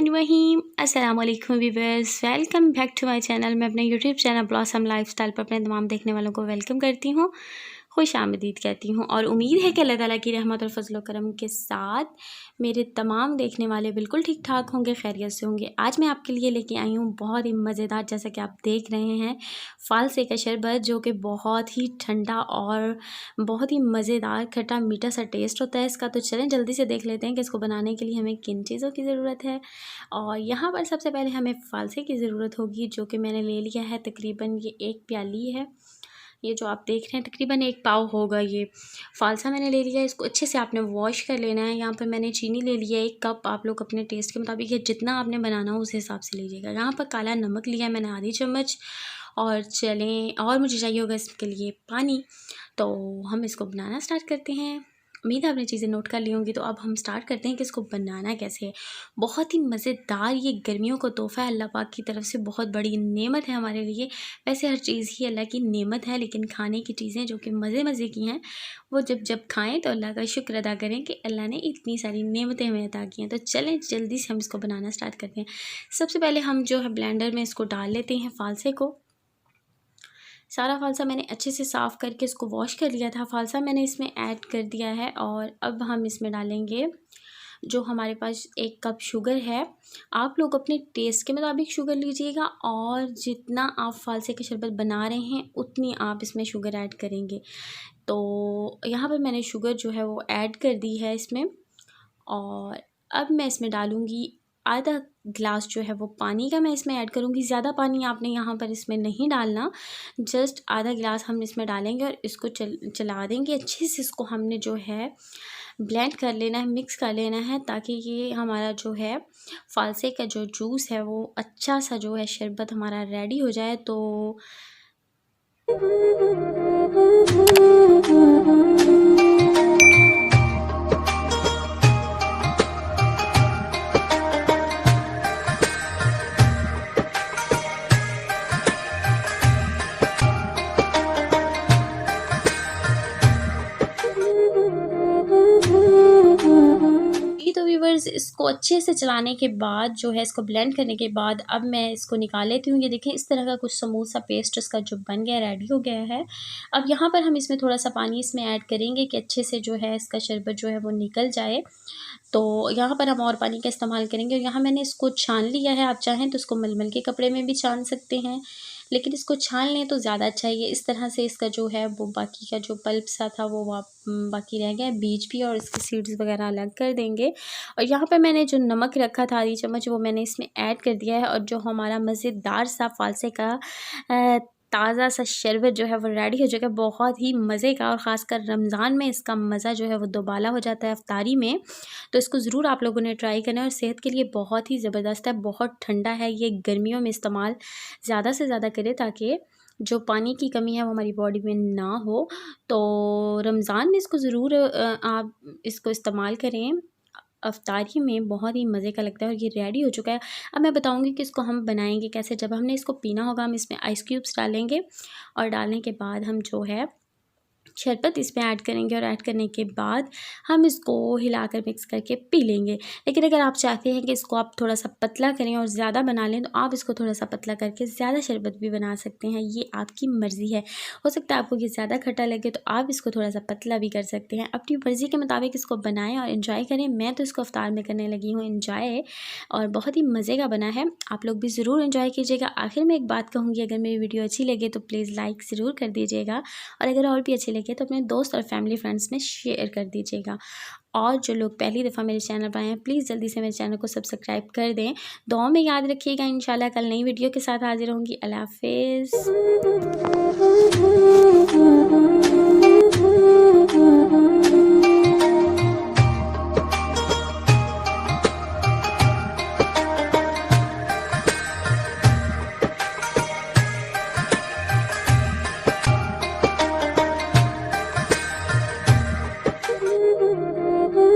बिस्मिल्लाहिर्रहमानिर्रहीम। अस्सलाम वालेकुम viewers, welcome back to my channel. मैं अपने यूट्यूब चैनल ब्लॉसम लाइफस्टाइल पर अपने तमाम देखने वालों को वेलकम करती हूँ, खुश आमदीद कहती हूँ और उम्मीद है कि अल्लाह ताला की रहमत और फजल व करम के साथ मेरे तमाम देखने वाले बिल्कुल ठीक ठाक होंगे, खैरियत से होंगे। आज मैं आपके लिए लेके आई हूँ बहुत ही मज़ेदार, जैसा कि आप देख रहे हैं, फालसे का शरबत, जो कि बहुत ही ठंडा और बहुत ही मज़ेदार खट्टा मीठा सा टेस्ट होता है इसका। तो चलें जल्दी से देख लेते हैं कि इसको बनाने के लिए हमें किन चीज़ों की ज़रूरत है। और यहाँ पर सबसे पहले हमें फालसे की ज़रूरत होगी, जो कि मैंने ले लिया है तकरीबन ये 1 प्याली है। ये जो आप देख रहे हैं तकरीबन 1 पाव होगा ये फालसा मैंने ले लिया है। इसको अच्छे से आपने वॉश कर लेना है। यहाँ पर मैंने चीनी ले लिया है 1 कप। आप लोग अपने टेस्ट के मुताबिक जितना आपने बनाना हो उस हिसाब से लीजिएगा। यहाँ पर काला नमक लिया है मैंने आधी चम्मच। और चलें, और मुझे चाहिए होगा इसके लिए पानी। तो हम इसको बनाना स्टार्ट करते हैं। उम्मीद है आपने चीज़ें नोट कर ली होंगी। तो अब हम स्टार्ट करते हैं कि इसको बनाना कैसे है। बहुत ही मज़ेदार ये गर्मियों को तोहफ़ा है अल्लाह पाक की तरफ से, बहुत बड़ी नेमत है हमारे लिए। वैसे हर चीज़ ही अल्लाह की नेमत है, लेकिन खाने की चीज़ें जो कि मज़े की हैं, वो जब खाएँ तो अल्लाह का शुक्र अदा करें कि अल्लाह ने इतनी सारी नेमतें हमें अता की हैं। तो चलें जल्दी से हम इसको बनाना स्टार्ट करते हैं। सबसे पहले हम जो है ब्लेंडर में इसको डाल लेते हैं फालसे को। सारा फालसा मैंने अच्छे से साफ़ करके इसको वॉश कर लिया था। फालसा मैंने इसमें ऐड कर दिया है और अब हम इसमें डालेंगे जो हमारे पास 1 कप शुगर है। आप लोग अपने टेस्ट के मुताबिक शुगर लीजिएगा और जितना आप फालसे का शरबत बना रहे हैं उतनी आप इसमें शुगर ऐड करेंगे। तो यहाँ पर मैंने शुगर जो है वो ऐड कर दी है इसमें। और अब मैं इसमें डालूँगी आधा गिलास जो है वो पानी का मैं इसमें ऐड करूँगी। ज़्यादा पानी आपने यहाँ पर इसमें नहीं डालना, जस्ट आधा गिलास हम इसमें डालेंगे और इसको चला देंगे अच्छे से। इसको हमने जो है ब्लेंड कर लेना है, मिक्स कर लेना है, ताकि ये हमारा जो है फालसे का जो जूस है वो अच्छा सा जो है शरबत हमारा रेडी हो जाए। तो व्यूवर्स, इसको अच्छे से चलाने के बाद जो है, इसको ब्लेंड करने के बाद अब मैं इसको निकाल लेती हूँ। ये देखें इस तरह का कुछ स्मूथ सा पेस्ट इसका जो बन गया, रेडी हो गया है। अब यहाँ पर हम इसमें थोड़ा सा पानी इसमें ऐड करेंगे कि अच्छे से जो है इसका शरबत जो है वो निकल जाए। तो यहाँ पर हम और पानी का इस्तेमाल करेंगे। और यहाँ मैंने इसको छान लिया है। आप चाहें तो इसको मलमल के कपड़े में भी छान सकते हैं, लेकिन इसको छान लें तो ज़्यादा अच्छा है। ये इस तरह से इसका जो है वो बाकी का जो पल्प सा था वो बाकी रह गया, बीज भी, और इसके सीड्स वगैरह अलग कर देंगे। और यहाँ पे मैंने जो नमक रखा था आधी चम्मच, वो मैंने इसमें ऐड कर दिया है। और जो हमारा मज़ेदार सा फालसे का ताज़ा सा शरबत जो है वो रेडी हो जाएगा, बहुत ही मज़े का। और ख़ासकर रमज़ान में इसका मज़ा जो है वो दोबाला हो जाता है इफ्तारी में। तो इसको ज़रूर आप लोगों ने ट्राई करना है और सेहत के लिए बहुत ही ज़बरदस्त है, बहुत ठंडा है। ये गर्मियों में इस्तेमाल ज़्यादा से ज़्यादा करें ताकि जो पानी की कमी है वो हमारी बॉडी में ना हो। तो रमज़ान में इसको ज़रूर आप इसको इस्तेमाल करें, अफ्तारी में बहुत ही मज़े का लगता है। और ये रेडी हो चुका है। अब मैं बताऊंगी कि इसको हम बनाएंगे कैसे। जब हमने इसको पीना होगा हम इसमें आइस क्यूब्स डालेंगे और डालने के बाद हम जो है शरबत इसमें ऐड करेंगे। और ऐड करने के बाद हम इसको हिलाकर मिक्स करके पी लेंगे। लेकिन अगर आप चाहते हैं कि इसको आप थोड़ा सा पतला करें और ज़्यादा बना लें, तो आप इसको थोड़ा सा पतला करके ज़्यादा शरबत भी बना सकते हैं। ये आपकी मर्ज़ी है। हो सकता है आपको ये ज़्यादा खट्टा लगे तो आप इसको थोड़ा सा पतला भी कर सकते हैं। अपनी मर्ज़ी के मुताबिक इसको बनाएं और इन्जॉय करें। मैं तो इसको इफ्तार में करने लगी हूँ इन्जॉय, और बहुत ही मज़े का बना है। आप लोग भी ज़रूर इन्जॉय कीजिएगा। आखिर में एक बात कहूँगी, अगर मेरी वीडियो अच्छी लगे तो प्लीज़ लाइक ज़रूर कर दीजिएगा, और अगर और भी अच्छी लगे तो अपने दोस्त और फैमिली फ्रेंड्स में शेयर कर दीजिएगा। और जो लोग पहली दफ़ा मेरे चैनल पर आए हैं, प्लीज़ जल्दी से मेरे चैनल को सब्सक्राइब कर दें। दुआ में याद रखिएगा। इंशाल्लाह कल नई वीडियो के साथ हाजिर होंगी। अल्लाह हाफ़िज़।